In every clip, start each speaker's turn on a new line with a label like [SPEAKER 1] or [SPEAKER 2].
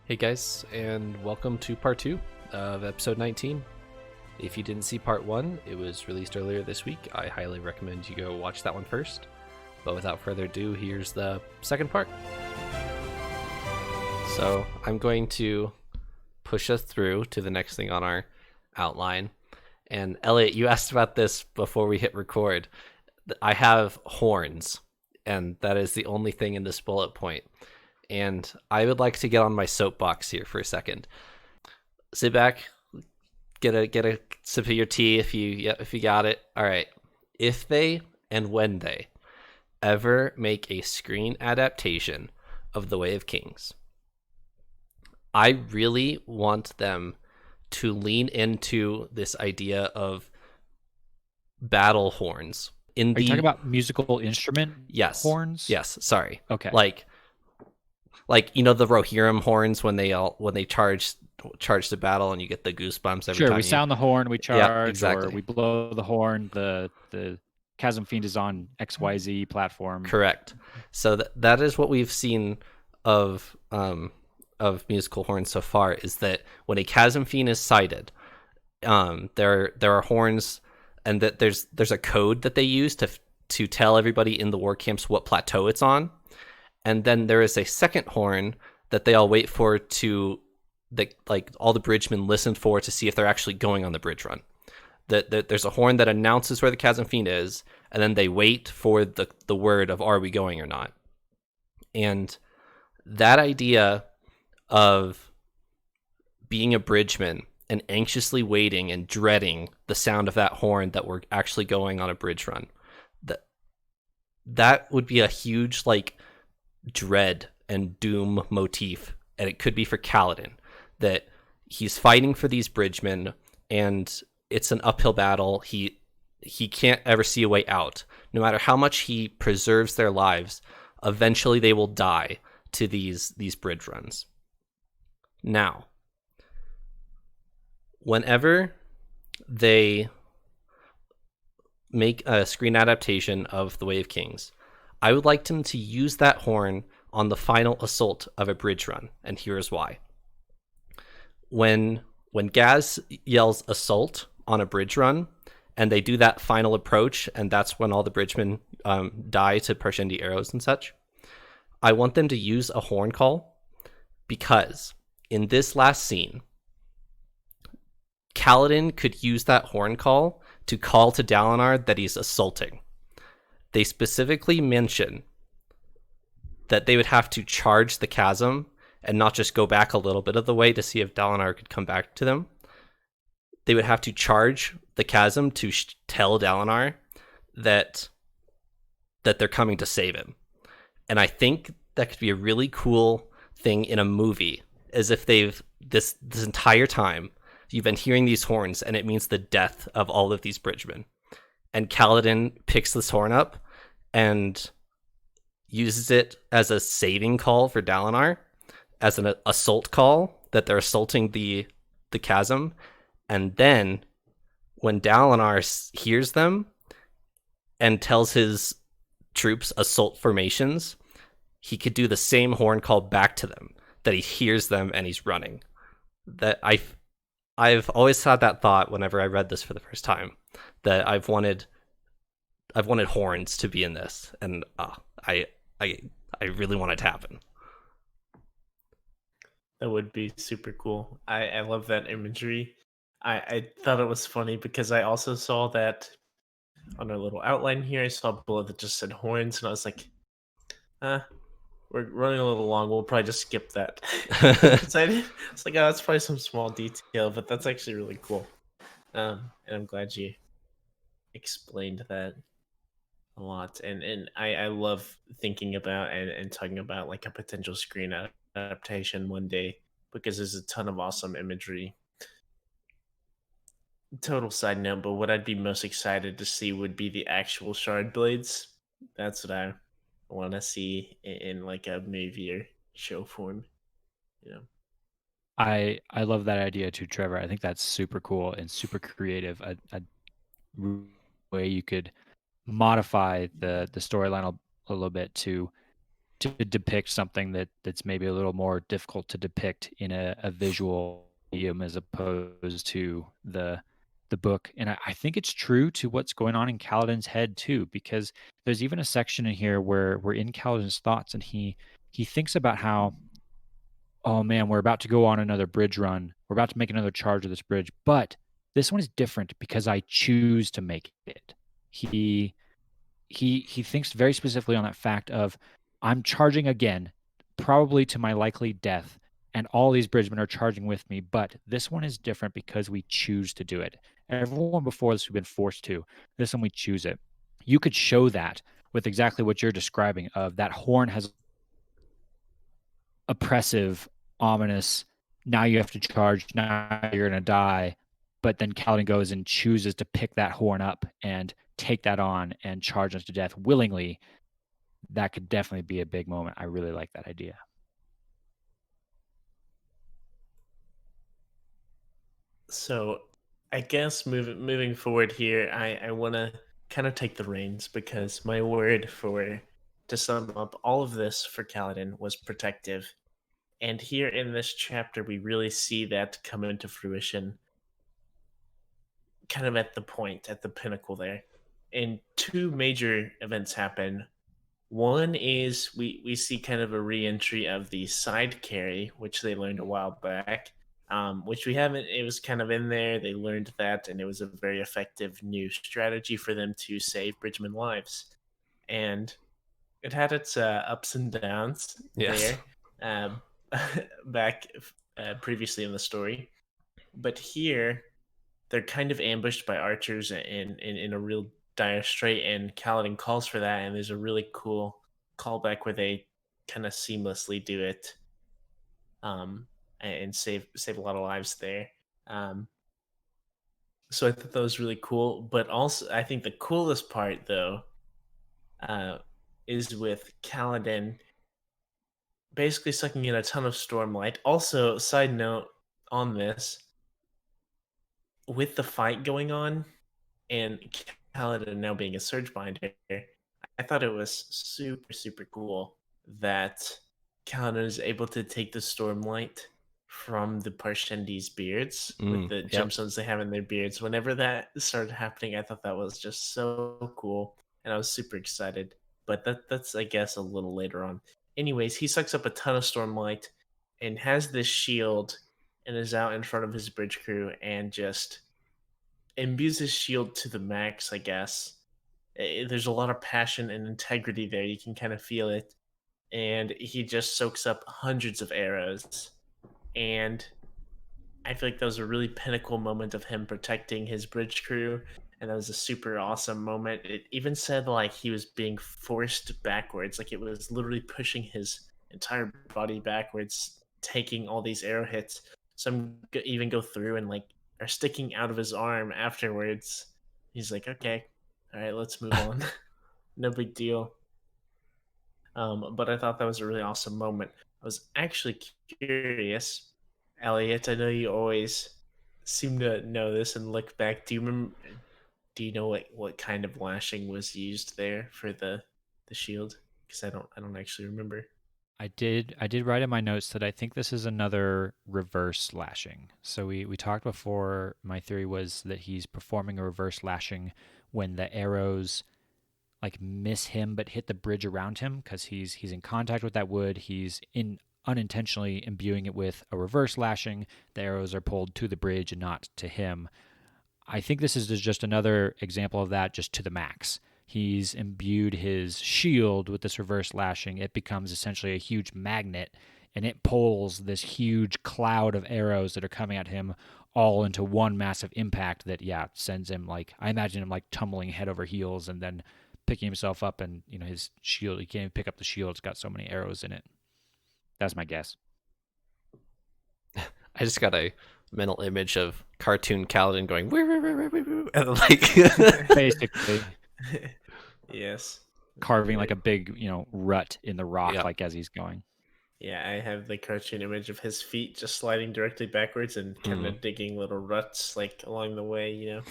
[SPEAKER 1] Hey guys, and welcome to part 2 of episode 19. If you didn't see part 1, it was released earlier this week. I highly recommend you go watch that one first. But without further ado, here's the second part. So I'm going to push us through to the next thing on our outline. And Elliot, you asked about this before we hit record. I have horns, and that is the only thing in this bullet point. And I would like to get on my soapbox here for a second. Sit back, get a sip of your tea if you got it. All right. If they and when they ever make a screen adaptation of The Way of Kings, I really want them to lean into this idea of battle horns.
[SPEAKER 2] Are you talking about musical instrument horns?
[SPEAKER 1] Yes, sorry.
[SPEAKER 2] Okay.
[SPEAKER 1] Like the Rohirrim horns when they charge the battle and you get the goosebumps every time.
[SPEAKER 2] Sure, we sound the horn, we charge,
[SPEAKER 1] yeah, exactly.
[SPEAKER 2] Or we blow the horn. The Chasm Fiend is on XYZ platform.
[SPEAKER 1] Correct. So that is what we've seen of musical horns so far, is that when a Chasm Fiend is sighted, there are horns, and that there's a code that they use to tell everybody in the war camps what plateau it's on. And then there is a second horn that they all wait for all the bridgemen listen for to see if they're actually going on the bridge run. That there's a horn that announces where the Chasm Fiend is, and then they wait for the word of are we going or not. And that idea of being a bridgeman and anxiously waiting and dreading the sound of that horn that we're actually going on a bridge run, that would be a huge dread and doom motif. And it could be for Kaladin, that he's fighting for these bridgemen and it's an uphill battle. He can't ever see a way out. No matter how much he preserves their lives, eventually they will die to these bridge runs. Now, whenever they make a screen adaptation of The Way of Kings, I would like them to use that horn on the final assault of a bridge run, and here's why. When Gaz yells assault on a bridge run, and they do that final approach, and that's when all the bridgemen die to Parshendi arrows and such, I want them to use a horn call, because in this last scene, Kaladin could use that horn call to call to Dalinar that he's assaulting. They specifically mention that they would have to charge the chasm and not just go back a little bit of the way to see if Dalinar could come back to them. They would have to charge the chasm to tell Dalinar that they're coming to save him. And I think that could be a really cool thing in a movie, as if they've this entire time you've been hearing these horns and it means the death of all of these bridgemen. And Kaladin picks this horn up and uses it as a saving call for Dalinar, as an assault call, that they're assaulting the chasm. And then when Dalinar hears them and tells his troops assault formations, he could do the same horn call back to them, that he hears them and he's running. That I've always had that thought whenever I read this for the first time, that I've wanted horns to be in this, and I really want it to happen.
[SPEAKER 3] That would be super cool. I love that imagery. I thought it was funny because I also saw that on our little outline here. I saw a bullet that just said horns, and I was like, we're running a little long. We'll probably just skip that. It's like, that's probably some small detail, but that's actually really cool. And I'm glad you explained that a lot. And I love thinking about and talking about a potential screen adaptation one day, because there's a ton of awesome imagery. Total side note, but what I'd be most excited to see would be the actual shard blades. That's what I want to see in a movie or show form.
[SPEAKER 2] I love that idea too, Trevor. I think that's super cool and super creative. A way you could modify the storyline a little bit to to depict something that's maybe a little more difficult to depict in a visual medium as opposed to the book. And I think it's true to what's going on in Kaladin's head too, because there's even a section in here where we're in Kaladin's thoughts, and he thinks about how, oh man, we're about to go on another bridge run. We're about to make another charge of this bridge, but this one is different because I choose to make it. He thinks very specifically on that fact of, I'm charging again, probably to my likely death, and all these bridgemen are charging with me, but this one is different because we choose to do it. Everyone before this we've been forced to. This one we choose it. You could show that with exactly what you're describing of that horn has oppressive, ominous, now you have to charge, now you're gonna die. But then Kaladin goes and chooses to pick that horn up and take that on and charge us to death willingly. That could definitely be a big moment. I really like that idea.
[SPEAKER 3] So I guess moving forward here, I want to kind of take the reins because my word for to sum up all of this for Kaladin was protective. And here in this chapter, we really see that come into fruition, kind of at the point, at the pinnacle there. And two major events happen. One is we see kind of a re-entry of the side carry, which they learned a while back, which we haven't. It was kind of in there. They learned that, and it was a very effective new strategy for them to save Bridgman lives. And it had its ups and downs
[SPEAKER 1] Yes.
[SPEAKER 3] there, back previously in the story, but here they're kind of ambushed by archers in a real dire strait, and Kaladin calls for that, and there's a really cool callback where they kind of seamlessly do it, and save a lot of lives there. Um, so I thought that was really cool, but also I think the coolest part though uh, is with Kaladin basically sucking in a ton of Stormlight. Also, side note on this, with the fight going on, and Kaladin now being a surge binder, I thought it was super, super cool that Kaladin is able to take the Stormlight from the Parshendi's beards with the
[SPEAKER 1] Yep.
[SPEAKER 3] gemstones they have in their beards. Whenever that started happening, I thought that was just so cool, and I was super excited. But that's I guess a little later on. Anyways, he sucks up a ton of Stormlight and has this shield and is out in front of his bridge crew and just imbues his shield to the max, I guess. There's a lot of passion and integrity there. You can kind of feel it. And he just soaks up hundreds of arrows. And I feel like that was a really pinnacle moment of him protecting his bridge crew. And that was a super awesome moment. It even said like he was being forced backwards. Like it was literally pushing his entire body backwards, taking all these arrow hits. Some even go through and like are sticking out of his arm afterwards. He's like, okay, all right, let's move on. No big deal. But I thought that was a really awesome moment. I was actually curious, Elliot. I know you always seem to know this and look back. Do you remember? Do you know what kind of lashing was used there for the shield? Because I don't actually remember.
[SPEAKER 2] I did write in my notes that I think this is another reverse lashing. So we talked before, my theory was that he's performing a reverse lashing when the arrows like miss him but hit the bridge around him, because he's in contact with that wood. He's in unintentionally imbuing it with a reverse lashing. The arrows are pulled to the bridge and not to him. I think this is just another example of that, just to the max. He's imbued his shield with this reverse lashing. It becomes essentially a huge magnet, and it pulls this huge cloud of arrows that are coming at him all into one massive impact that, yeah, sends him like, I imagine him like tumbling head over heels and then picking himself up, and his shield, he can't even pick up the shield. It's got so many arrows in it. That's my guess.
[SPEAKER 1] I just got a mental image of cartoon Kaladin going woo, woo, woo, woo, woo, woo, and like
[SPEAKER 2] Basically
[SPEAKER 3] Yes.
[SPEAKER 2] carving like a big, rut in the rock,
[SPEAKER 1] Yeah.
[SPEAKER 2] like as he's going.
[SPEAKER 3] Yeah, I have the cartoon image of his feet just sliding directly backwards and kind of digging little ruts like along the way.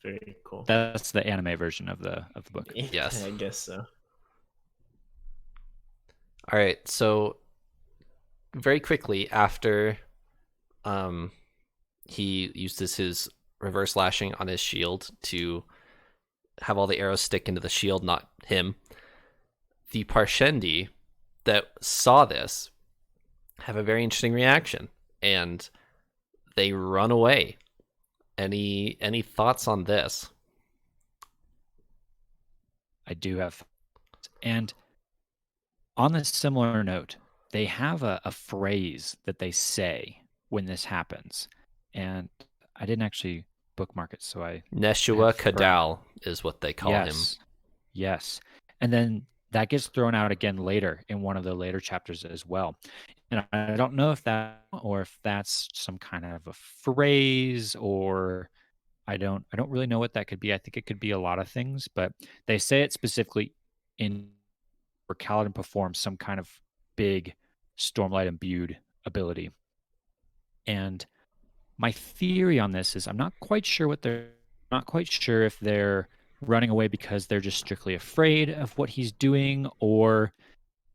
[SPEAKER 3] Very cool.
[SPEAKER 2] That's the anime version of the book.
[SPEAKER 1] Yes.
[SPEAKER 3] I guess so.
[SPEAKER 1] All right, so very quickly after um, he uses his reverse lashing on his shield to have all the arrows stick into the shield, not him, the Parshendi that saw this have a very interesting reaction, and they run away. Any thoughts on this?
[SPEAKER 2] I do have. And on a similar note, they have a phrase that they say when this happens. And I didn't actually bookmark it, so I
[SPEAKER 1] Neshua
[SPEAKER 2] have forgotten.
[SPEAKER 1] Kadal is what they call him.
[SPEAKER 2] Yes. Yes. And then that gets thrown out again later in one of the later chapters as well. And I don't know if that's some kind of a phrase, or I don't really know what that could be. I think it could be a lot of things, but they say it specifically in where Kaladin performs some kind of big Stormlight imbued ability. And my theory on this is I'm not quite sure if they're running away because they're just strictly afraid of what he's doing, or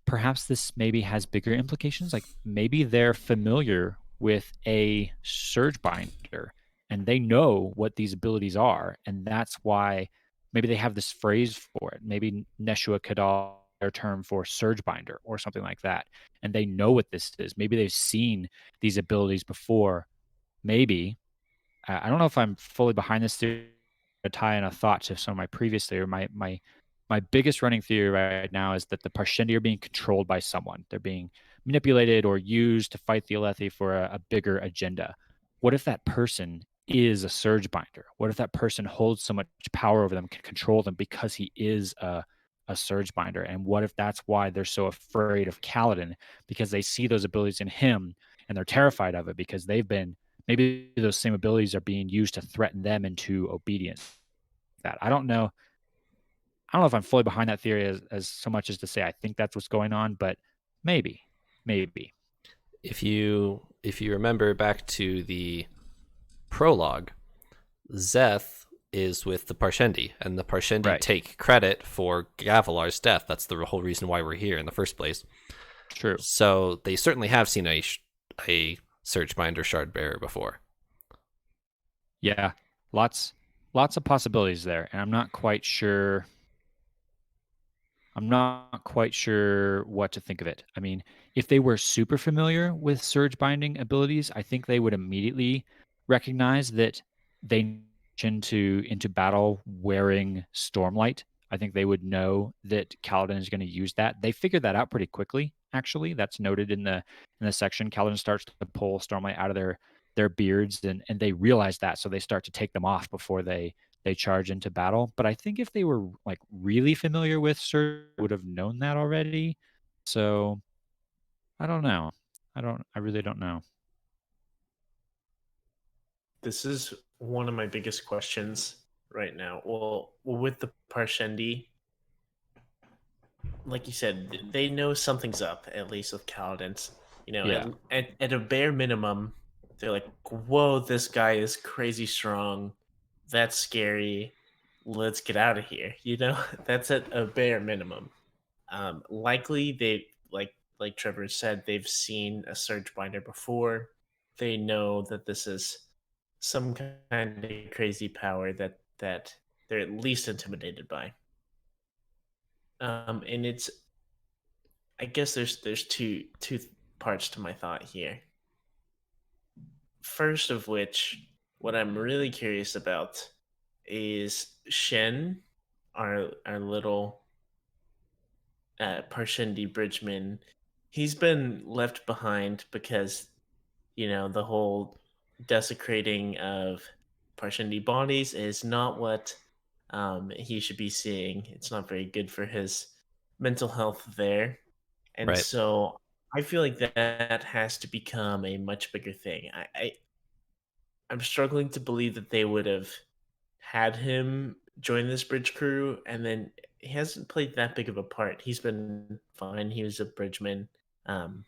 [SPEAKER 2] perhaps this maybe has bigger implications. Like maybe they're familiar with a surge binder and they know what these abilities are, and that's why maybe they have this phrase for it. Maybe Neshua Kadal, their term for surge binder or something like that, and they know what this is. Maybe they've seen these abilities before. Maybe I don't know if I'm fully behind this theory to tie in a thought to some of my previous theory. My biggest running theory right now is that the Parshendi are being controlled by someone. They're being manipulated or used to fight the Alethi for a bigger agenda. What if that person is a surge binder? What if that person holds so much power over them, can control them because he is a surge binder? And what if that's why they're so afraid of Kaladin, because they see those abilities in him and they're terrified of it because maybe those same abilities are being used to threaten them into obedience. That I don't know. I don't know if I'm fully behind that theory as so much as to say I think that's what's going on, but maybe.
[SPEAKER 1] If you remember back to the prologue, Zeth is with the Parshendi, and the Parshendi
[SPEAKER 2] Right.
[SPEAKER 1] take credit for Gavilar's death. That's the whole reason why we're here in the first place.
[SPEAKER 2] True.
[SPEAKER 1] So they certainly have seen a Surge Binder Shard Bearer before.
[SPEAKER 2] Yeah, lots of possibilities there, and I'm not quite sure what to think of it. I mean, if they were super familiar with surge binding abilities, I think they would immediately recognize that they into battle wearing Stormlight. I think they would know that Kaladin is going to use that. They figured that out pretty quickly, actually. That's noted in the section. Kaladin starts to pull Stormlight out of their beards, and they realize that, so they start to take them off before they charge into battle. But I think if they were like really familiar with Surge, would have known that already. So I don't know. I really don't know.
[SPEAKER 3] This is one of my biggest questions right now. Well, with the Parshendi, like you said, they know something's up, at least with Kaladin's. You know,
[SPEAKER 2] Yeah.
[SPEAKER 3] at a bare minimum, they're like, whoa, this guy is crazy strong. That's scary. Let's get out of here. You know, that's at a bare minimum. Likely they like Trevor said, they've seen a surge binder before. They know that this is some kind of crazy power that they're at least intimidated by. And it's I guess there's two parts to my thought here. First of which, what I'm really curious about is Shen, our little Parshendi bridgeman. He's been left behind because the whole desecrating of Parshendi bodies is not what he should be seeing. It's not very good for his mental health there. And
[SPEAKER 1] Right.
[SPEAKER 3] so I feel like that has to become a much bigger thing. I'm struggling to believe that they would have had him join this bridge crew, and then he hasn't played that big of a part. He's been fine. He was a bridgeman. Um,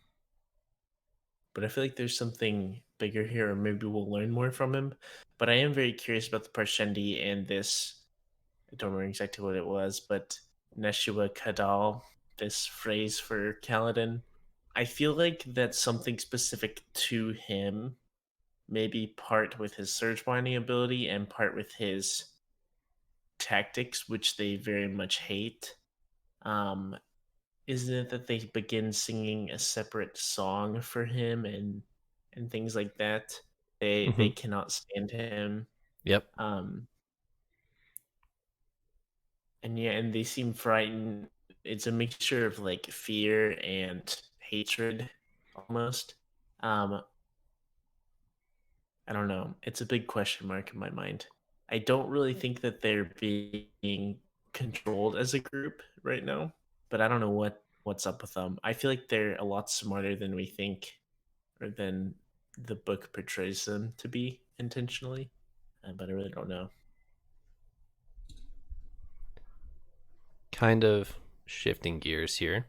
[SPEAKER 3] but I feel like there's something bigger here, or maybe we'll learn more from him. But I am very curious about the Parshendi and this. I don't remember exactly what it was, but Neshua Kadal. this phrase for Kaladin. I feel like that's something specific to him, maybe part with his surge binding ability and part with his tactics, which they very much hate. Um, isn't it that they begin singing a separate song for him and things like that? They
[SPEAKER 1] Hmm.
[SPEAKER 3] cannot stand him.
[SPEAKER 1] Yep.
[SPEAKER 3] Um, and yeah, and they seem frightened. It's a mixture of like fear and hatred almost. Um, I don't know. It's a big question mark in my mind. I don't really think that they're being controlled as a group right now, but I don't know what's up with them. I feel like they're a lot smarter than we think, or than the book portrays them to be intentionally. But I really don't know.
[SPEAKER 1] Kind of shifting gears here.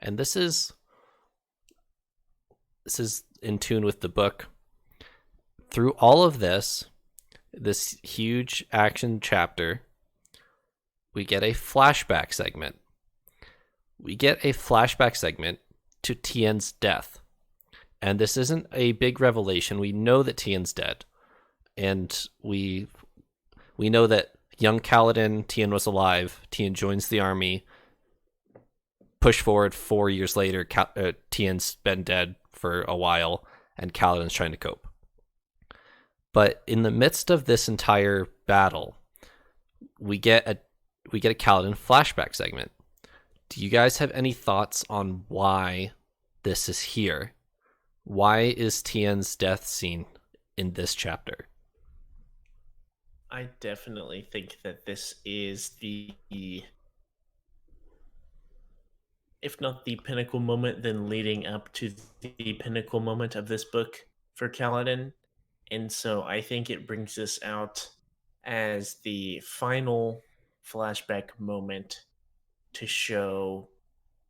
[SPEAKER 1] And this is in tune with the book. Through all of this huge action chapter, we get a flashback segment. We get a flashback segment to Tien's death. And this isn't a big revelation. We know that Tien's dead. And we know that young Kaladin, Tien was alive. Tien joins the army. Push forward 4 years later, Tien's been dead for a while, and Kaladin's trying to cope. But in the midst of this entire battle, we get a Kaladin flashback segment. Do you guys have any thoughts on why this is here? Why is Tien's death scene in this chapter?
[SPEAKER 3] I definitely think that this is if not the pinnacle moment, then leading up to the pinnacle moment of this book for Kaladin. And so I think it brings this out as the final flashback moment to show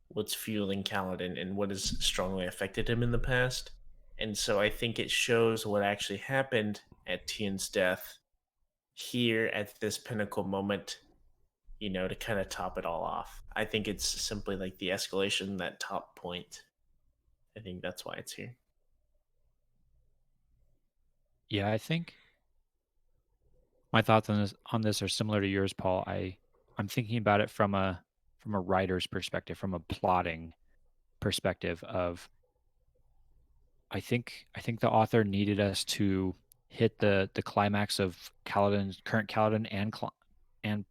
[SPEAKER 3] what's fueling Kaladin and what has strongly affected him in the past. And so I think it shows what actually happened at Tien's death here at this pinnacle moment, to kind of top it all off. I think it's simply like the escalation, that top point. I think that's why it's here.
[SPEAKER 2] Yeah, I think my thoughts on this are similar to yours, Paul. I'm thinking about it from a writer's perspective, from a plotting perspective of I think the author needed us to hit the climax of current Kaladin and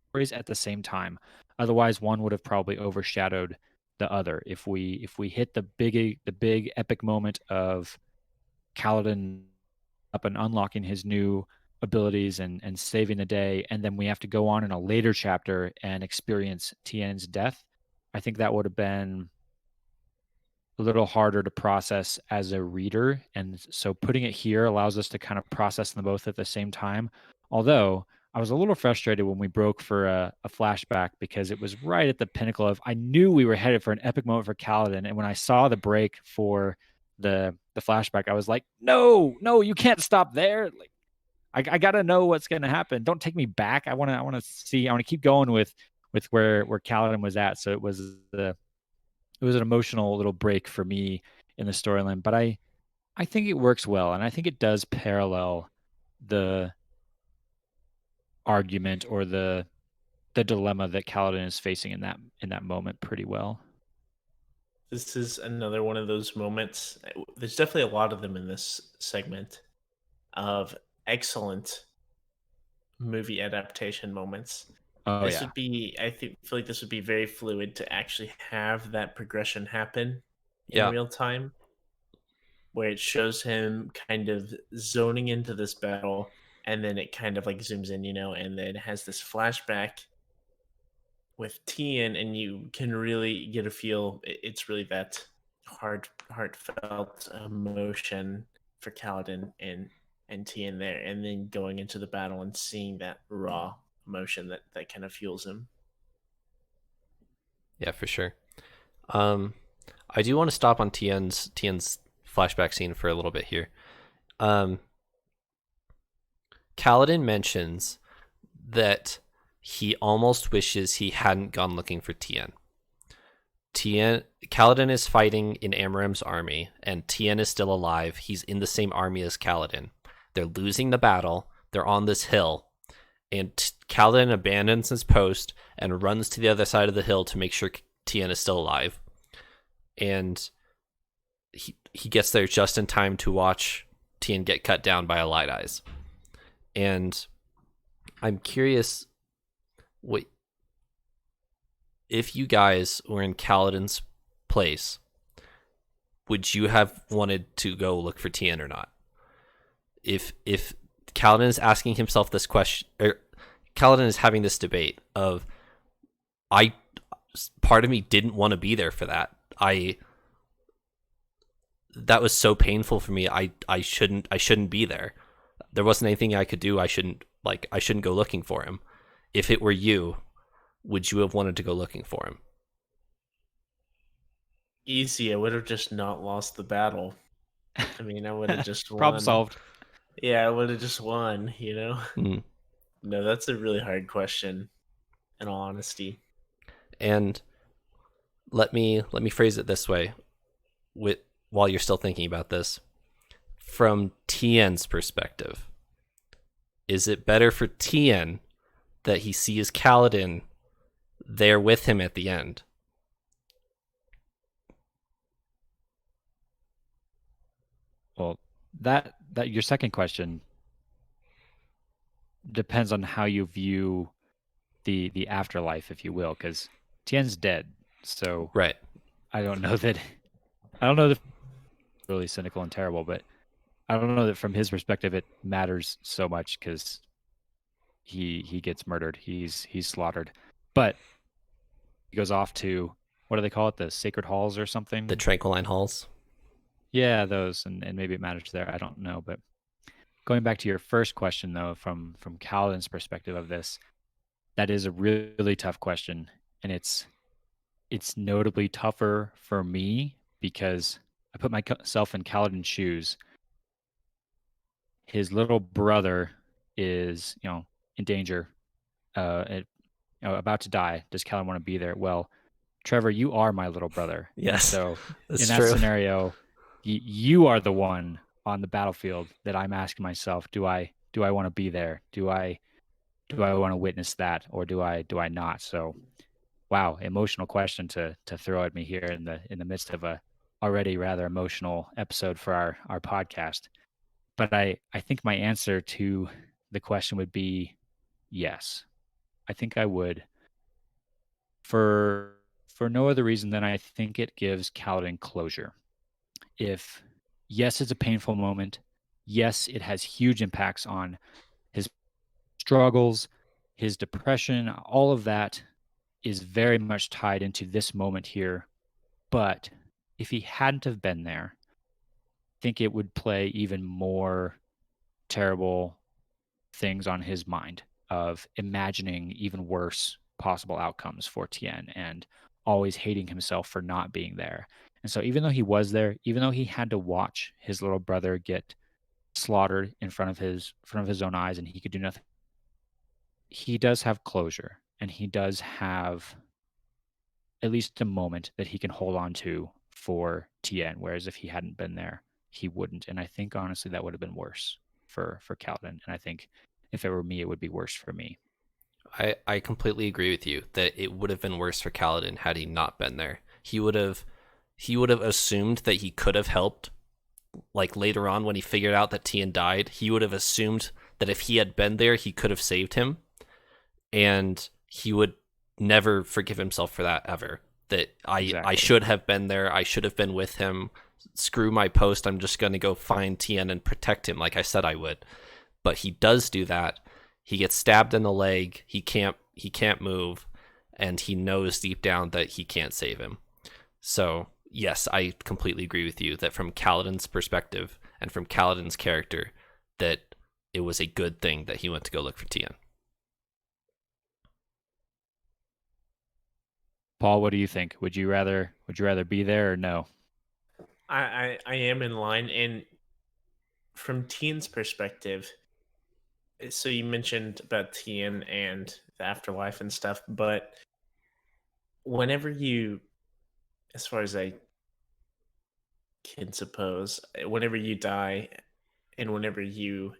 [SPEAKER 2] stories at the same time. Otherwise, one would have probably overshadowed the other. If we hit the big epic moment of Kaladin up and unlocking his new abilities and saving the day, and then we have to go on in a later chapter and experience Tien's death, I think that would have been a little harder to process as a reader. And so putting it here allows us to kind of process them both at the same time. Although I was a little frustrated when we broke for a flashback because it was right at the pinnacle of, I knew we were headed for an epic moment for Kaladin. And when I saw the break for the flashback, I was like, no, you can't stop there. Like, I gotta know what's gonna happen. Don't take me back. I wanna keep going with where Kaladin was at. So it was an emotional little break for me in the storyline, but I think it works well, and I think it does parallel the argument or the dilemma that Kaladin is facing in that moment pretty well.
[SPEAKER 3] This is another one of those moments. There's definitely a lot of them in this segment of excellent movie adaptation moments.
[SPEAKER 2] Oh
[SPEAKER 3] This
[SPEAKER 2] yeah.
[SPEAKER 3] would be, feel like this would be very fluid to actually have that progression happen in
[SPEAKER 1] Yeah.
[SPEAKER 3] real time, where it shows him kind of zoning into this battle, and then it kind of like zooms in, and then has this flashback with Tien, and you can really get a feel. It's really that heartfelt emotion for Kaladin and Tien there, and then going into the battle and seeing that raw emotion that kind of fuels him.
[SPEAKER 1] Yeah, for sure. Um, I do want to stop on Tien's flashback scene for a little bit here. Um, Kaladin mentions that he almost wishes he hadn't gone looking for Tien. Kaladin is fighting in Amarim's army, and Tien is still alive. He's in the same army as Kaladin. They're losing the battle. They're on this hill, and Kaladin abandons his post and runs to the other side of the hill to make sure Tien is still alive. And he gets there just in time to watch Tien get cut down by a Light Eyes. And I'm curious, what if you guys were in Kaladin's place, would you have wanted to go look for Tien or not? If Kaladin is asking himself this question, or Kaladin is having this debate of, part of me didn't want to be there for that. That was so painful for me. I shouldn't be there. There wasn't anything I could do. I shouldn't go looking for him. If it were you, would you have wanted to go looking for him?
[SPEAKER 3] Easy. I would have just not lost the battle. I mean, I would have just won.
[SPEAKER 2] Problem solved.
[SPEAKER 3] Yeah, I would have just won,
[SPEAKER 1] Mm.
[SPEAKER 3] No, that's a really hard question, in all honesty.
[SPEAKER 1] And let me phrase it this way, while you're still thinking about this. From Tien's perspective, is it better for Tien that he sees Kaladin there with him at the end?
[SPEAKER 2] Well, that your second question depends on how you view the afterlife, if you will, because Tien's dead. So
[SPEAKER 1] Right.
[SPEAKER 2] I don't know that really cynical and terrible, but I don't know that from his perspective it matters so much, because he gets murdered. He's slaughtered. But he goes off to, what do they call it? The Sacred Halls or something?
[SPEAKER 1] The Tranquiline Halls.
[SPEAKER 2] Yeah, those, and maybe it matters there. I don't know. But going back to your first question, though, from Kaladin's perspective of this, that is a really tough question, and it's notably tougher for me because I put myself in Kaladin's shoes. His little brother is, in danger, about to die. Does Kaladin want to be there? Well, Trevor, you are my little brother.
[SPEAKER 1] Yes,
[SPEAKER 2] so
[SPEAKER 1] that's
[SPEAKER 2] in that
[SPEAKER 1] true.
[SPEAKER 2] scenario, you are the one on the battlefield that I'm asking myself, do I want to be there? Do I want to witness that, or do I not? So, wow, emotional question to throw at me here in the midst of a already rather emotional episode for our podcast. But I think my answer to the question would be yes. I think I would, for no other reason than I think it gives Kaladin closure. If, yes, it's a painful moment. Yes, it has huge impacts on his struggles, his depression, all of that is very much tied into this moment here. But if he hadn't have been there, I think it would play even more terrible things on his mind of imagining even worse possible outcomes for Tien and always hating himself for not being there. And so even though he was there, even though he had to watch his little brother get slaughtered in front of his own eyes and he could do nothing, he does have closure, and he does have at least a moment that he can hold on to for Tien, whereas if he hadn't been there, he wouldn't. And I think honestly that would have been worse for Kaladin. And I think if it were me, it would be worse for me.
[SPEAKER 1] I completely agree with you that it would have been worse for Kaladin had he not been there. He would have assumed that he could have helped. Like later on when he figured out that Tien died, he would have assumed that if he had been there, he could have saved him. And he would never forgive himself for that ever. That
[SPEAKER 2] Exactly.
[SPEAKER 1] I should have been there. I should have been with him. Screw my post. I'm just going to go find Tien and protect him like I said I would. But he does do that. He gets stabbed in the leg. He can't move, and he knows deep down that he can't save him. So, yes, I completely agree with you that from Kaladin's perspective and from Kaladin's character, that it was a good thing that he went to go look for Tien.
[SPEAKER 2] Paul, what do you think? Would you rather be there or no?
[SPEAKER 3] I am in line, and from Tien's perspective, so you mentioned about Tien and the afterlife and stuff, but whenever you as far as I can suppose, whenever you die, and whenever you,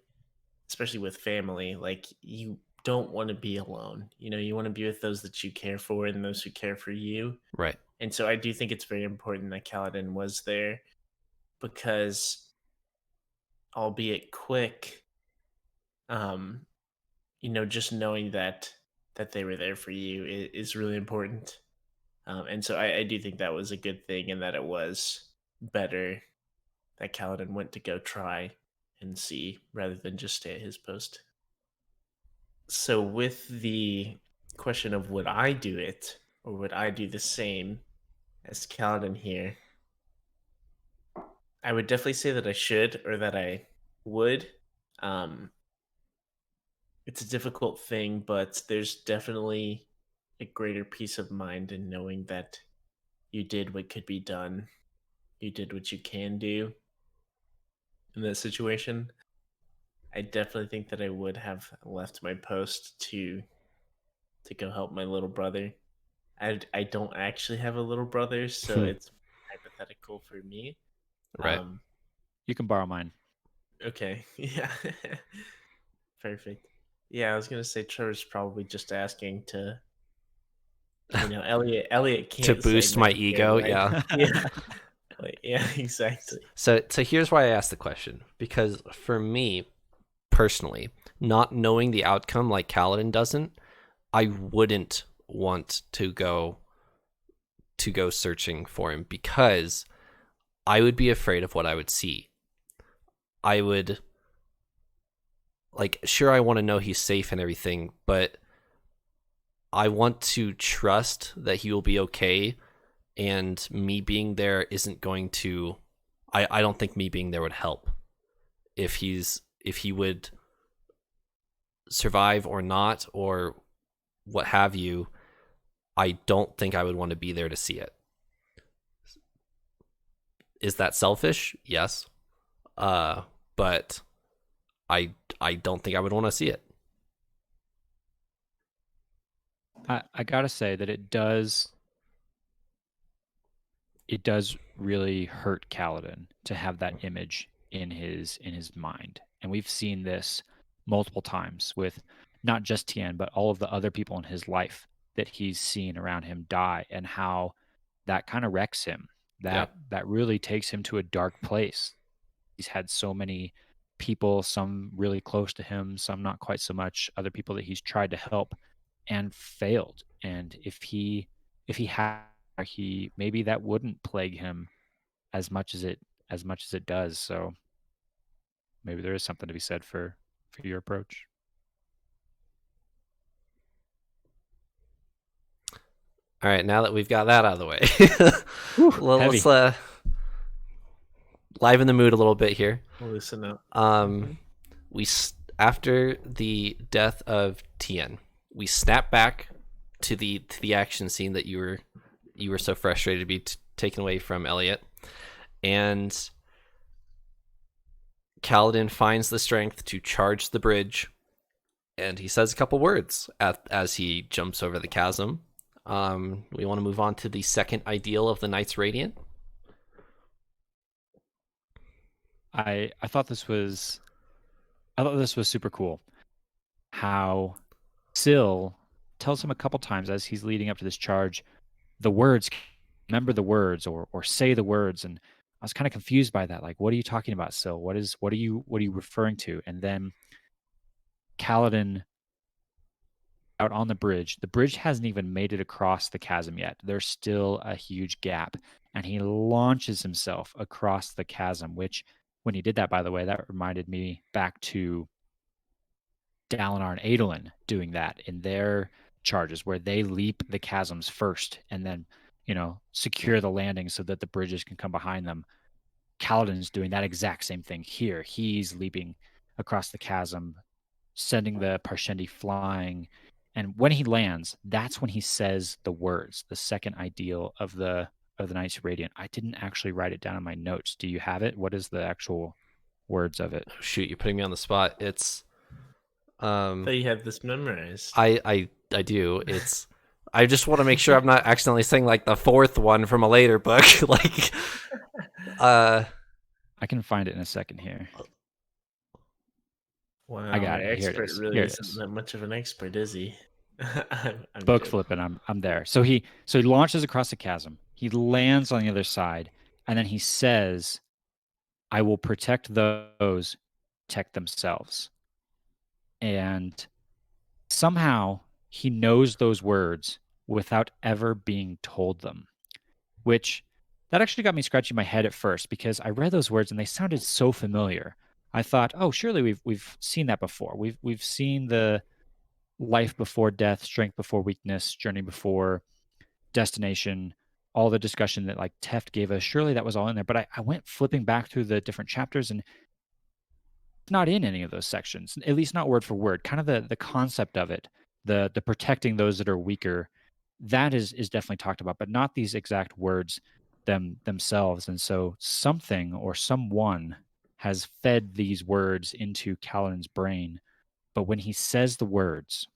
[SPEAKER 3] especially with family, like you don't want to be alone. You know, you want to be with those that you care for and those who care for you.
[SPEAKER 1] Right.
[SPEAKER 3] And so I do think it's very important that Kaladin was there because, albeit quick, um, just knowing that they were there for you is really important. And so I do think that was a good thing, and that it was better that Kaladin went to go try and see rather than just stay at his post. So with the question of would I do it or would I do the same as Kaladin here, I would definitely say that I should or that I would. Um, it's a difficult thing, but there's definitely a greater peace of mind in knowing that you did what could be done. You did what you can do in that situation. I definitely think that I would have left my post to go help my little brother. I don't actually have a little brother, so it's hypothetical for me.
[SPEAKER 1] Right.
[SPEAKER 2] You can borrow mine.
[SPEAKER 3] Okay. Yeah. Perfect. Yeah, I was gonna say Trevor's probably just asking to, Elliot
[SPEAKER 1] To
[SPEAKER 3] can't say
[SPEAKER 1] boost
[SPEAKER 3] no
[SPEAKER 1] my
[SPEAKER 3] here,
[SPEAKER 1] ego,
[SPEAKER 3] right?
[SPEAKER 1] yeah.
[SPEAKER 3] Yeah. Yeah, exactly.
[SPEAKER 1] So here's why I asked the question. Because for me, personally, not knowing the outcome like Kaladin doesn't, I wouldn't want to go searching for him because I would be afraid of what I would see. I would sure, I want to know he's safe and everything, but I want to trust that he will be okay, and me being there isn't going to I don't think me being there would help. If he would survive or not or what have you, I don't think I would want to be there to see it. Is that selfish? Yes. But I don't think I would want to see it.
[SPEAKER 2] I gotta say that it does really hurt Kaladin to have that image in his mind. And we've seen this multiple times with not just Tien, but all of the other people in his life that he's seen around him die, and how that kind of wrecks him. That really takes him to a dark place. He's had so many people, some really close to him, some not quite so much, other people that he's tried to help and failed. And if he had he maybe that wouldn't plague him as much as it does. So maybe there is something to be said for your approach.
[SPEAKER 1] All right, now that we've got that out of the way,
[SPEAKER 2] Heavy.
[SPEAKER 1] let's liven the mood a little bit here.
[SPEAKER 3] Loosen up.
[SPEAKER 1] We after the death of Tien, we snap back to the action scene that you were so frustrated to be taken away from Eliot, and Kaladin finds the strength to charge the bridge, and he says a couple words as he jumps over the chasm. We want to move on to the second ideal of the Knights Radiant.
[SPEAKER 2] I thought this was super cool. How Syl tells him a couple times as he's leading up to this charge, the words, remember the words, or say the words. And I was kind of confused by that. Like, what are you talking about, Syl? What are you referring to? And then Kaladin out on the bridge. The bridge hasn't even made it across the chasm yet. There's still a huge gap. And he launches himself across the chasm, which, when he did that, by the way, that reminded me back to Dalinar and Adolin doing that in their charges, where they leap the chasms first and then, secure the landing so that the bridges can come behind them. Kaladin's doing that exact same thing here. He's leaping across the chasm, sending the Parshendi flying. And when he lands, that's when he says the words, the second ideal of the Knights Radiant. I didn't actually write it down in my notes. Do you have it? What is the actual words of it?
[SPEAKER 1] Oh, shoot, you're putting me on the spot. It's
[SPEAKER 3] I thought you had this memorized.
[SPEAKER 1] I do. It's I just want to make sure I'm not accidentally saying like the fourth one from a later book. Like,
[SPEAKER 2] I can find it in a second here.
[SPEAKER 3] Wow,
[SPEAKER 2] I got
[SPEAKER 3] my
[SPEAKER 2] it. Here it
[SPEAKER 3] expert
[SPEAKER 2] is.
[SPEAKER 3] really
[SPEAKER 2] Here it
[SPEAKER 3] isn't
[SPEAKER 2] is.
[SPEAKER 3] that much of an expert, is he? I'm
[SPEAKER 2] Book
[SPEAKER 3] joking.
[SPEAKER 2] flipping. I'm there. So he launches across the chasm. He lands on the other side, and then he says, "I will protect those protect themselves." And somehow he knows those words without ever being told them, which that actually got me scratching my head at first because I read those words and they sounded so familiar. I thought, oh, surely we've seen that before. We've seen the life before death, strength before weakness, journey before destination, all the discussion that like Teft gave us. Surely that was all in there. But I went flipping back through the different chapters and it's not in any of those sections, at least not word for word. Kind of the concept of it, the protecting those that are weaker, that is definitely talked about, but not these exact words themselves. And so something or someone has fed these words into Kaladin's brain. But when he says the words,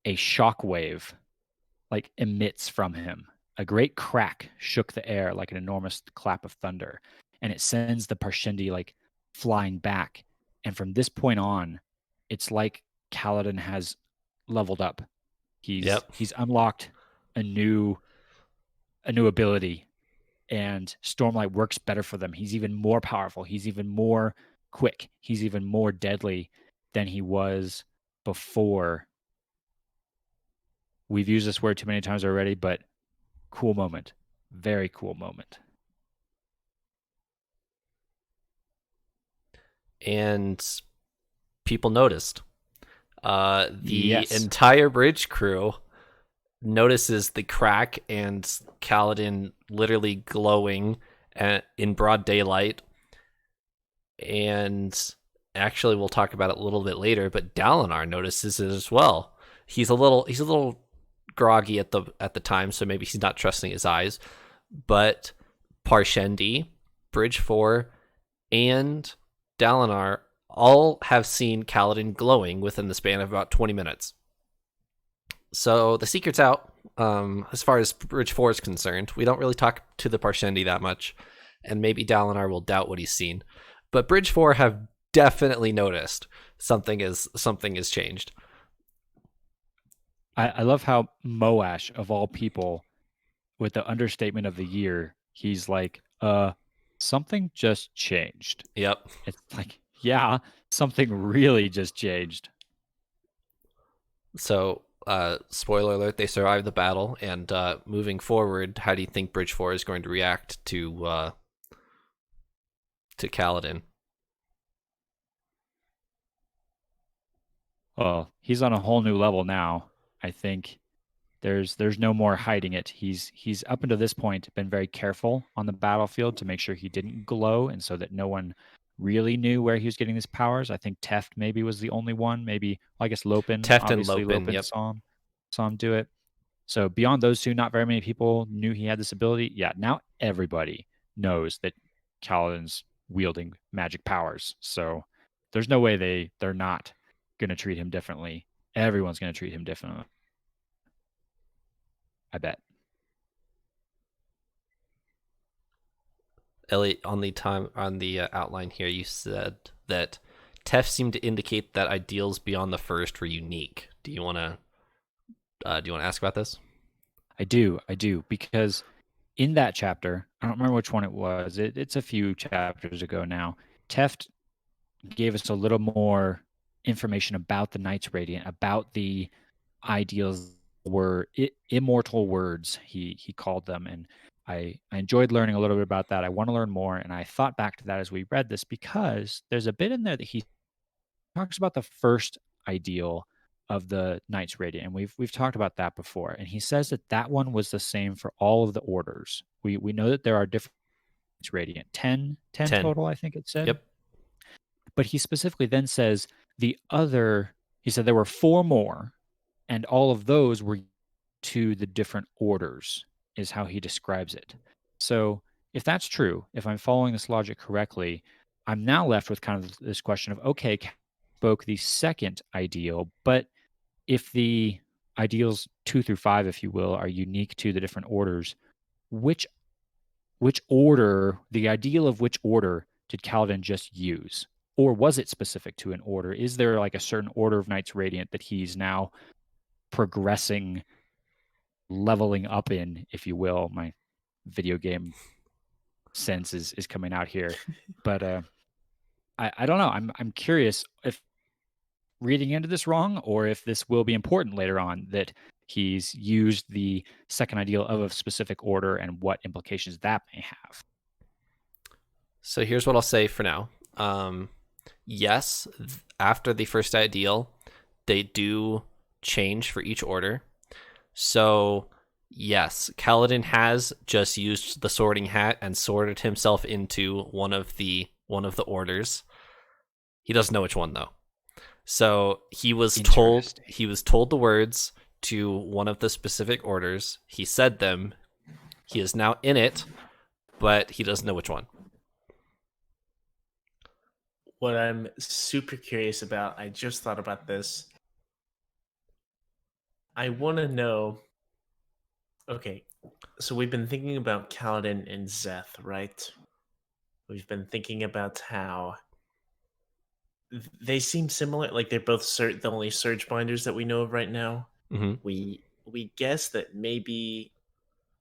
[SPEAKER 2] a shockwave like emits from him. A great crack shook the air like an enormous clap of thunder, and it sends the Parshendi like flying back. And from this point on, it's like Kaladin has leveled up. He's
[SPEAKER 1] Yep.
[SPEAKER 2] he's unlocked a new ability, and Stormlight works better for them. He's even more powerful. He's even more quick. He's even more deadly than he was before. We've used this word too many times already, but cool moment. Very cool moment.
[SPEAKER 1] And people noticed. The
[SPEAKER 2] Yes.
[SPEAKER 1] entire bridge crew notices the crack and Kaladin literally glowing in broad daylight. And actually, we'll talk about it a little bit later. But Dalinar notices it as well. He's a little groggy at the time, so maybe he's not trusting his eyes. But Parshendi, Bridge 4, and Dalinar all have seen Kaladin glowing within the span of about 20 minutes. So the secret's out. As far as Bridge 4 is concerned, we don't really talk to the Parshendi that much, and maybe Dalinar will doubt what he's seen. But Bridge 4 have definitely noticed something is changed.
[SPEAKER 2] I love how Moash, of all people, with the understatement of the year, he's like, something just changed.
[SPEAKER 1] Yep.
[SPEAKER 2] It's like, yeah, something really just changed.
[SPEAKER 1] So, spoiler alert, they survived the battle, and moving forward, how do you think Bridge 4 is going to react to Kaladin?
[SPEAKER 2] Well, he's on a whole new level now. I think there's no more hiding it. He's up until this point been very careful on the battlefield to make sure he didn't glow, and so that no one really knew where he was getting his powers. I think Teft maybe was the only one. Maybe, well, I guess Lopin.
[SPEAKER 1] Teft and
[SPEAKER 2] Obviously,
[SPEAKER 1] Lopin,
[SPEAKER 2] Lopin
[SPEAKER 1] yep.
[SPEAKER 2] saw him do it. So beyond those two, not very many people knew he had this ability. Yeah, now everybody knows that Kaladin's wielding magic powers. So there's no way they're not going to treat him differently. Everyone's going to treat him differently. I bet.
[SPEAKER 1] Elliot, on the outline here, you said that Teft seemed to indicate that ideals beyond the first were unique. Do you want to ask about this?
[SPEAKER 2] I do, because in that chapter, I don't remember which one it was. It's a few chapters ago now. Teft gave us a little more information about the Knights Radiant, about the ideals were immortal words. He called them, and I enjoyed learning a little bit about that. I want to learn more, and I thought back to that as we read this because there's a bit in there that he talks about the first ideal of the Knights Radiant, and we've talked about that before. And he says that one was the same for all of the orders. We know that there are different Knights Radiant, 10
[SPEAKER 1] 10.
[SPEAKER 2] total, I think it said.
[SPEAKER 1] Yep.
[SPEAKER 2] But he specifically then says he said there were 4 more, and all of those were to the different orders, is how he describes it. So if that's true, if I'm following this logic correctly, I'm now left with kind of this question of, okay, spoke the second ideal, but if the ideals 2 through 5, if you will, are unique to the different orders. Which order, the ideal of which order did Kaladin just use? Or was it specific to an order? Is there like a certain order of Knights Radiant that he's now progressing, leveling up in, if you will? My video game sense is coming out here. But I don't know. I'm curious if reading into this wrong, or if this will be important later on, that he's used the second ideal of a specific order and what implications that may have.
[SPEAKER 1] So here's what I'll say for now. Yes, after the first ideal, they do change for each order. So yes, Kaladin has just used the sorting hat and sorted himself into one of the orders. He doesn't know which one though. So he was told the words to one of the specific orders. He said them. He is now in it, but he doesn't know which one.
[SPEAKER 3] What I'm super curious about, I just thought about this. I want to know. Okay, so we've been thinking about Kaladin and Zeth, right? We've been thinking about how they seem similar. Like they're both the only surge binders that we know of right now.
[SPEAKER 1] Mm-hmm.
[SPEAKER 3] We guess that maybe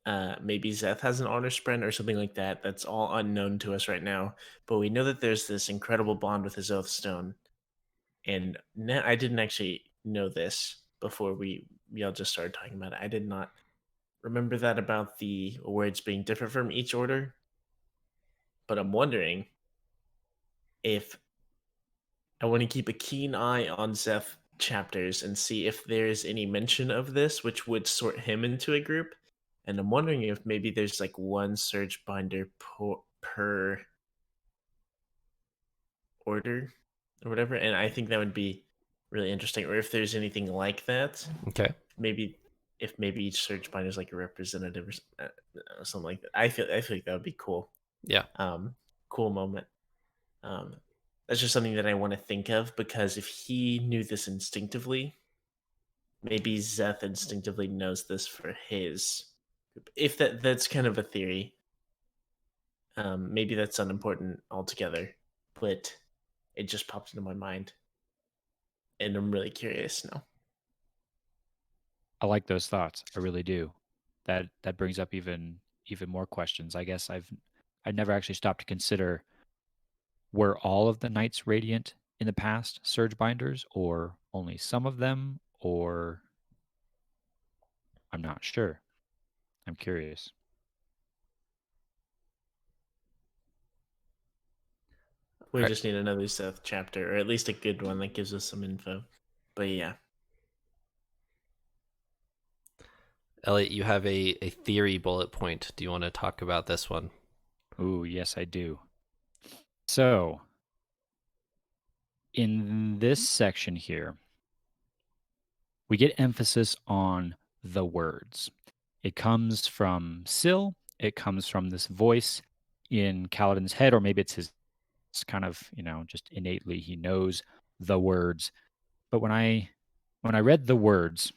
[SPEAKER 3] Zeth has an honor sprint or something like that. That's all unknown to us right now. But we know that there's this incredible bond with his Oathstone. And now I didn't actually know this before we all just started talking about it. I did not remember that about the words being different from each order. But I'm wondering if I want to keep a keen eye on Zeth chapters and see if there's any mention of this, which would sort him into a group. And I'm wondering if maybe there's like one surge binder per order or whatever. And I think that would be really interesting. Or if there's anything like that.
[SPEAKER 1] Okay.
[SPEAKER 3] Maybe each surge binder is like a representative or something like that. I feel like that would be cool.
[SPEAKER 1] Yeah.
[SPEAKER 3] Cool moment. That's just something that I want to think of, because if he knew this instinctively, maybe Zeth instinctively knows this for his group. If that's kind of a theory. Maybe that's unimportant altogether, but it just popped into my mind. And I'm really curious now.
[SPEAKER 2] I like those thoughts. I really do. That brings up even more questions. I guess I've never actually stopped to consider, were all of the Knights Radiant in the past surge binders, or only some of them, or I'm not sure. I'm curious.
[SPEAKER 3] We just need another Zeth chapter, or at least a good one that gives us some info. But yeah.
[SPEAKER 1] Elliot, you have a theory bullet point. Do you want to talk about this one?
[SPEAKER 2] Ooh, yes, I do. So, in this section here, we get emphasis on the words. It comes from Syl. It comes from this voice in Kaladin's head, or maybe it's his kind of, just innately he knows the words. But when I read the words,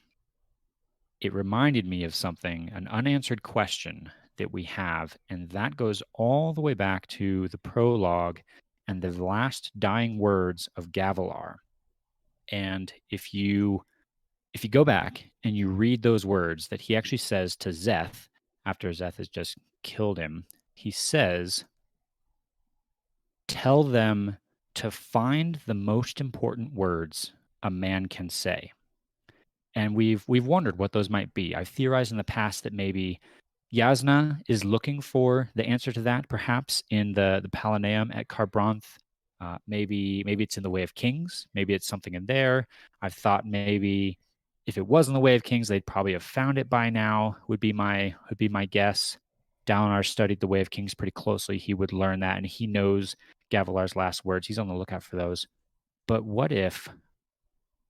[SPEAKER 2] it reminded me of something, an unanswered question that we have, and that goes all the way back to the prologue and the last dying words of Gavilar. And if you go back and you read those words that he actually says to Zeth after Zeth has just killed him, he says, "Tell them to find the most important words a man can say." And we've wondered what those might be. I've theorized in the past that maybe Yasna is looking for the answer to that, perhaps in the Palaneum at Kharbranth. Maybe it's in the Way of Kings. Maybe it's something in there. I've thought maybe if it was in the Way of Kings, they'd probably have found it by now. Would be my guess. Dalinar studied the Way of Kings pretty closely. He would learn that, and he knows Gavilar's last words. He's on the lookout for those. But what if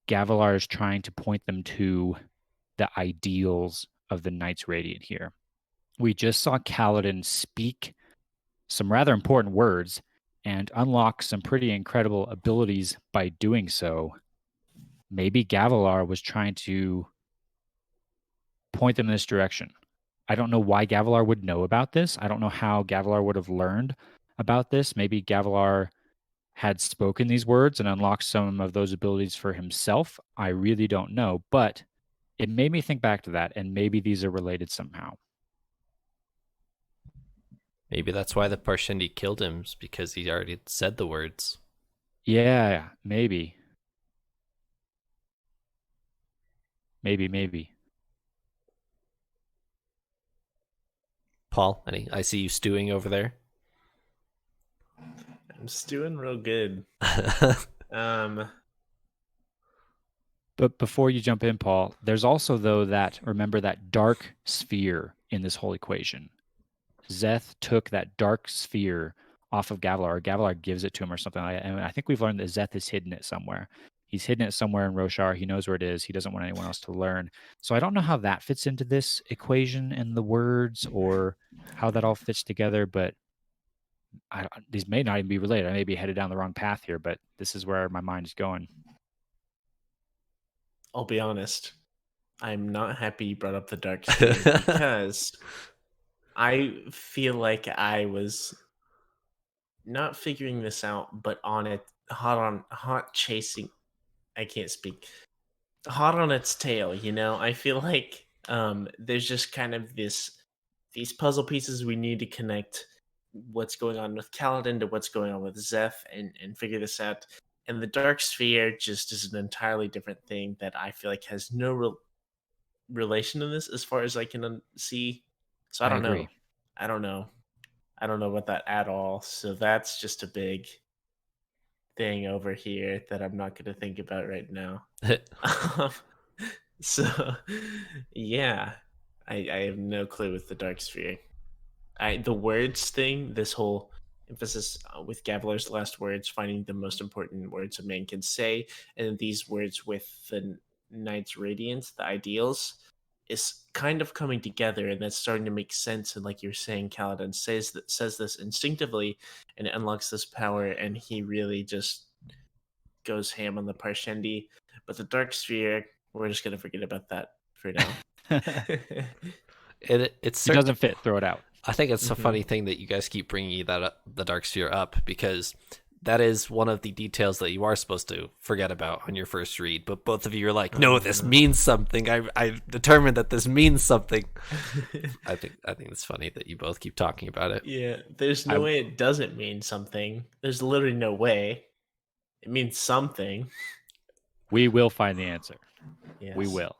[SPEAKER 2] Gavilar is trying to point them to the ideals of the Knights Radiant here? We just saw Kaladin speak some rather important words and unlock some pretty incredible abilities by doing so. Maybe Gavilar was trying to point them in this direction. I don't know why Gavilar would know about this. I don't know how Gavilar would have learned about this. Maybe Gavilar had spoken these words and unlocked some of those abilities for himself. I really don't know, but it made me think back to that, and maybe these are related somehow.
[SPEAKER 1] Maybe that's why the Parshendi killed him, is because he already said the words.
[SPEAKER 2] Yeah, maybe. Maybe.
[SPEAKER 1] Paul, I see you stewing over there.
[SPEAKER 3] I'm stewing real good.
[SPEAKER 2] But before you jump in, Paul, there's also, though, remember that dark sphere in this whole equation. Zeth took that dark sphere off of Gavilar, or Gavilar gives it to him or something like that. And I think we've learned that Zeth has hidden it somewhere. He's hidden it somewhere in Roshar. He knows where it is. He doesn't want anyone else to learn. So I don't know how that fits into this equation and the words, or how that all fits together, but these may not even be related. I may be headed down the wrong path here, but this is where my mind is going.
[SPEAKER 3] I'll be honest. I'm not happy you brought up the dark sphere because I feel like I was not figuring this out, but on it, hot chasing. I can't speak. Hot on its tail, you know. I feel like there's just kind of these puzzle pieces we need to connect what's going on with Kaladin to what's going on with Zeth and figure this out. And the dark sphere just is an entirely different thing that I feel like has no relation to this as far as I can see. So I don't know. I don't know about that at all. So that's just a big thing over here that I'm not going to think about right now. So yeah, I have no clue with the dark sphere. The words thing, this whole emphasis with Gavilar's last words, finding the most important words a man can say, and these words with the Knight's Radiance, the ideals, is kind of coming together, and that's starting to make sense. And like you're saying, Kaladin says this instinctively, and it unlocks this power, and he really just goes ham on the Parshendi. But the dark sphere, we're just gonna forget about that for now.
[SPEAKER 2] It doesn't fit. Throw it out.
[SPEAKER 1] I think it's a funny thing that you guys keep bringing the dark sphere up, because that is one of the details that you are supposed to forget about on your first read. But both of you are like, no, this means something. I determined that this means something. I think it's funny that you both keep talking about it.
[SPEAKER 3] Yeah, there's no way it doesn't mean something. There's literally no way. It means something.
[SPEAKER 2] We will find the answer.
[SPEAKER 3] Yes.
[SPEAKER 2] We will.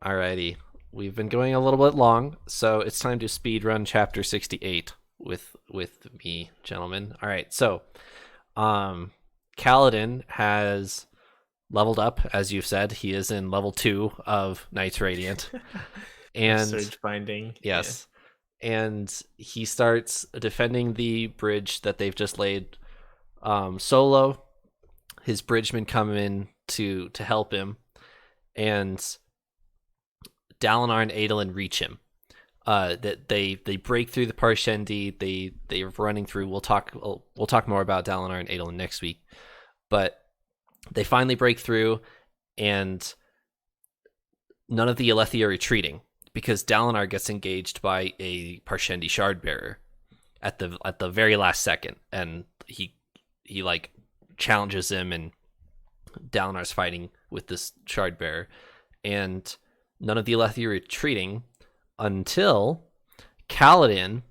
[SPEAKER 1] Alrighty. We've been going a little bit long, so it's time to speed run chapter 68 with me, gentlemen. All right, so Kaladin has leveled up, as you've said. He is in level 2 of Knight's Radiant. And
[SPEAKER 3] Surge binding.
[SPEAKER 1] Yes. Yeah. And he starts defending the bridge that they've just laid solo. His bridgemen come in to help him, and Dalinar and Adolin reach him. That they break through the Parshendi. They're running through. We'll talk more about Dalinar and Adolin next week, but they finally break through, and none of the Alethi are retreating because Dalinar gets engaged by a Parshendi Shardbearer at the very last second, and he like challenges him, and Dalinar's fighting with this Shardbearer, and none of the Alethi are retreating until Kaladin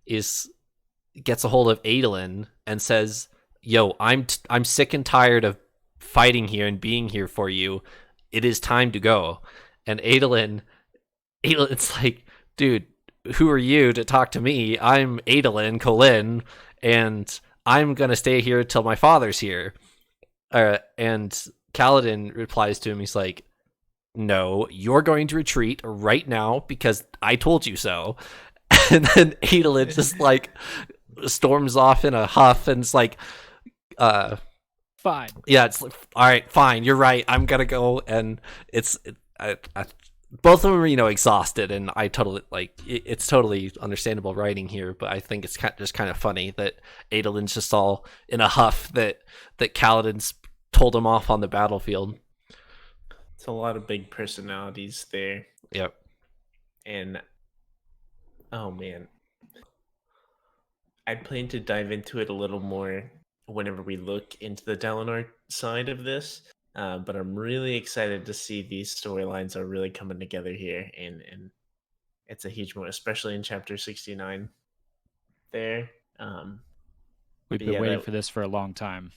[SPEAKER 1] gets a hold of Adolin and says, "Yo, I'm sick and tired of fighting here and being here for you. It is time to go." And Adolin's like, "Dude, who are you to talk to me? I'm Adolin Kholin, and I'm gonna stay here till my father's here." And Kaladin replies to him. He's like, "No, you're going to retreat right now because I told you so." And then Adolin just like storms off in a huff, and it's like,
[SPEAKER 2] fine.
[SPEAKER 1] Yeah, it's like, all right, fine, you're right. I'm gonna go, and both of them are, exhausted, and I totally it's totally understandable writing here, but I think it's just kind of funny that Adolin's just all in a huff that Kaladin's told him off on the battlefield.
[SPEAKER 3] It's a lot of big personalities there,
[SPEAKER 1] Yep.
[SPEAKER 3] and oh man, I plan to dive into it a little more whenever we look into the Dalinar side of this. But I'm really excited to see these storylines are really coming together here, and it's a huge moment, especially in chapter 69. There,
[SPEAKER 2] We've
[SPEAKER 3] but
[SPEAKER 2] been
[SPEAKER 3] yeah,
[SPEAKER 2] waiting for this for a long time.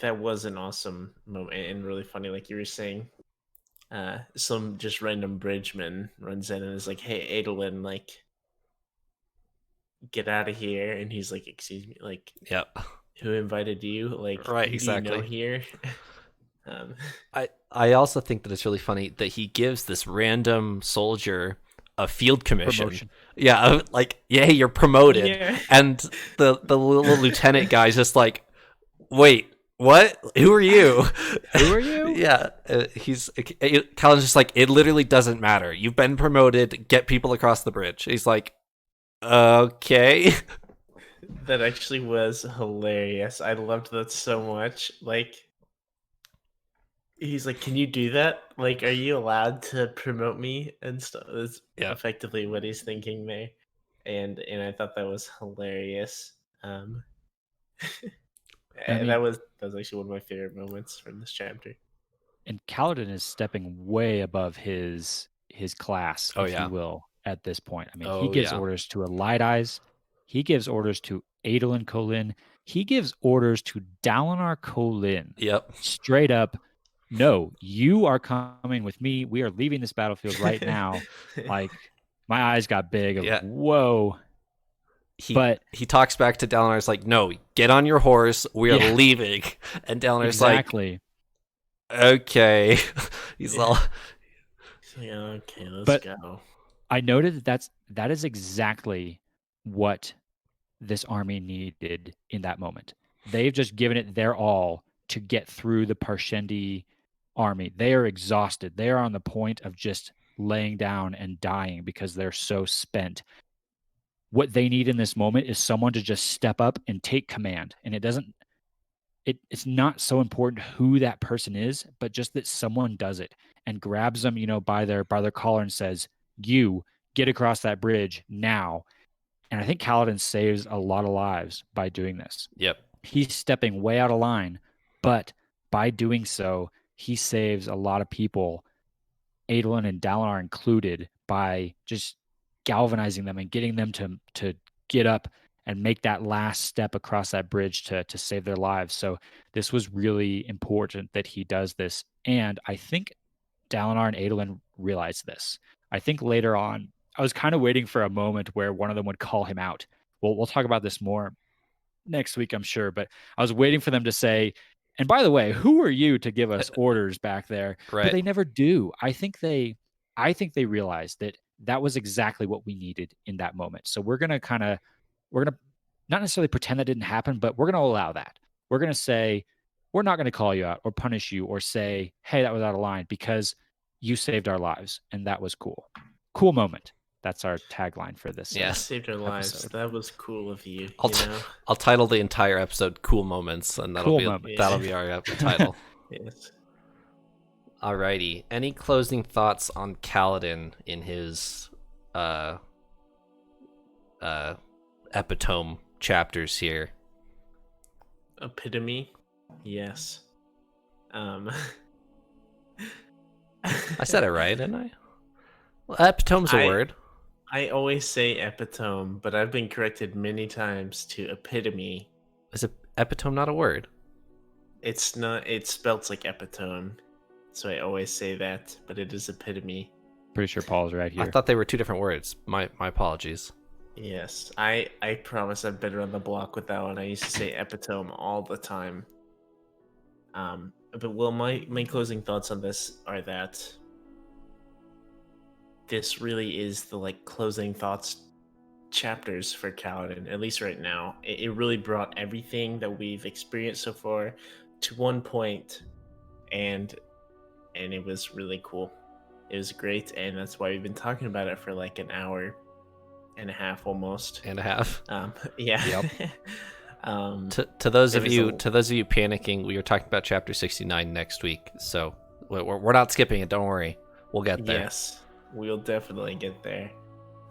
[SPEAKER 3] that was an awesome moment and really funny, like you were saying. Some just random bridgeman runs in and is like, "Hey, Adolin, like, get out of here!" And he's like, "Excuse me, like,
[SPEAKER 1] Yep.
[SPEAKER 3] who invited you? Like,
[SPEAKER 1] Right,
[SPEAKER 3] who do you know
[SPEAKER 1] exactly.
[SPEAKER 3] here?" um,
[SPEAKER 1] I also think that it's really funny that he gives this random soldier a field commission.
[SPEAKER 2] Promotion.
[SPEAKER 1] Yeah, like, yay, you're promoted.
[SPEAKER 3] yeah,
[SPEAKER 1] And the little lieutenant guy's just like, wait, what? Who are you?
[SPEAKER 2] Who are you?
[SPEAKER 1] Yeah, Kaladin's just like, it literally doesn't matter. You've been promoted. Get people across the bridge. He's like, okay.
[SPEAKER 3] that actually was hilarious. I loved that so much. Like, he's like, "Can you do that? Like, are you allowed to promote me and stuff?" That's
[SPEAKER 1] Yeah.
[SPEAKER 3] effectively what he's thinking there, and I thought that was hilarious. Um,
[SPEAKER 2] I mean,
[SPEAKER 3] that was actually one of my favorite moments from this chapter.
[SPEAKER 2] and Kaladin is stepping way above his class,
[SPEAKER 1] Oh,
[SPEAKER 2] if
[SPEAKER 1] yeah.
[SPEAKER 2] you will, at this point. I mean, he
[SPEAKER 1] Oh,
[SPEAKER 2] gives
[SPEAKER 1] yeah.
[SPEAKER 2] orders to Light Eyes, he gives orders to Adolin Kholin, he gives orders to Dalinar Kholin.
[SPEAKER 1] Yep.
[SPEAKER 2] Straight up, no, you are coming with me. We are leaving this battlefield right now. Like, my eyes got big. Of,
[SPEAKER 1] Yeah.
[SPEAKER 2] whoa.
[SPEAKER 1] He talks back to Dalinar's like, no, get on your horse. We are leaving. And Dalinar's
[SPEAKER 2] exactly.
[SPEAKER 1] like, okay. He's all,
[SPEAKER 3] Yeah, okay, let's go.
[SPEAKER 2] I noted that is exactly what this army needed in that moment. They've just given it their all to get through the Parshendi army. They are exhausted. They are on the point of just laying down and dying because they're so spent. What they need in this moment is someone to just step up and take command. And it's not so important who that person is, but just that someone does it and grabs them, by their collar and says, "You get across that bridge now." And I think Kaladin saves a lot of lives by doing this.
[SPEAKER 1] Yep.
[SPEAKER 2] He's stepping way out of line, but by doing so, he saves a lot of people, Adolin and Dalinar included, by just galvanizing them and getting them to get up and make that last step across that bridge to save their lives. So this was really important that he does this. And I think Dalinar and Adolin realized this. I think later on, I was kind of waiting for a moment where one of them would call him out. We'll talk about this more next week, I'm sure, but I was waiting for them to say, "And by the way, who are you to give us orders back there?"
[SPEAKER 1] Right.
[SPEAKER 2] But they never do. I think they realized that was exactly what we needed in that moment. So we're going to not necessarily pretend that didn't happen, but we're going to allow that. We're going to say, we're not going to call you out or punish you or say, "Hey, that was out of line," because you saved our lives. And that was cool. Cool moment. That's our tagline for this.
[SPEAKER 1] Yes.
[SPEAKER 3] Saved our lives. That was cool of you.
[SPEAKER 1] I'll title the entire episode "Cool Moments," and that'll be our title.
[SPEAKER 3] Yes.
[SPEAKER 1] Alrighty. Any closing thoughts on Kaladin in his epitome chapters here?
[SPEAKER 3] Epitome. Yes.
[SPEAKER 1] I said it right, didn't I? Well, epitome's a word.
[SPEAKER 3] I always say epitome, but I've been corrected many times to epitome.
[SPEAKER 1] Is epitome not a word?
[SPEAKER 3] It's not. It's spelled like epitome, so I always say that, but it is epitome.
[SPEAKER 2] Pretty sure Paul's right here.
[SPEAKER 1] I thought they were two different words. My apologies.
[SPEAKER 3] Yes, I promise I'm better on the block with that one. I used to say epitome all the time. But well, my closing thoughts on this are that this really is the closing thoughts chapters for Kaladin, at least right now. It really brought everything that we've experienced so far to one point, and it was really cool. It was great, and that's why we've been talking about it for like an hour and a half almost.
[SPEAKER 1] And a half.
[SPEAKER 3] Yeah.
[SPEAKER 1] Yep. To those of you panicking, we are talking about chapter 69 next week. So We're not skipping it. Don't worry. We'll get there.
[SPEAKER 3] Yes, we'll definitely get there.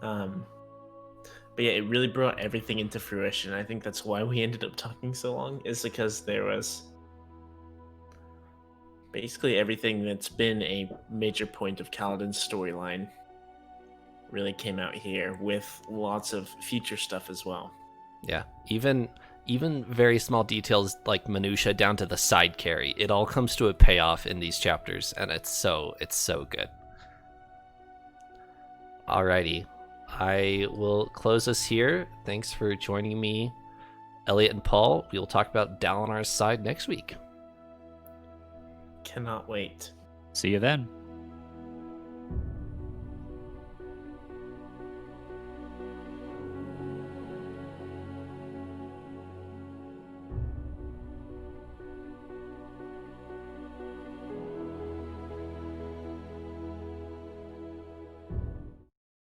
[SPEAKER 3] But yeah, it really brought everything into fruition. I think that's why we ended up talking so long, is because there was basically everything that's been a major point of Kaladin's storyline really came out here, with lots of future stuff as well.
[SPEAKER 1] Yeah, even very small details like minutia down to the side carry, it all comes to a payoff in these chapters, and it's so good. Alrighty, I will close us here. Thanks for joining me, Elliot and Paul. We will talk about Dalinar's side next week.
[SPEAKER 3] Cannot wait.
[SPEAKER 2] See you then.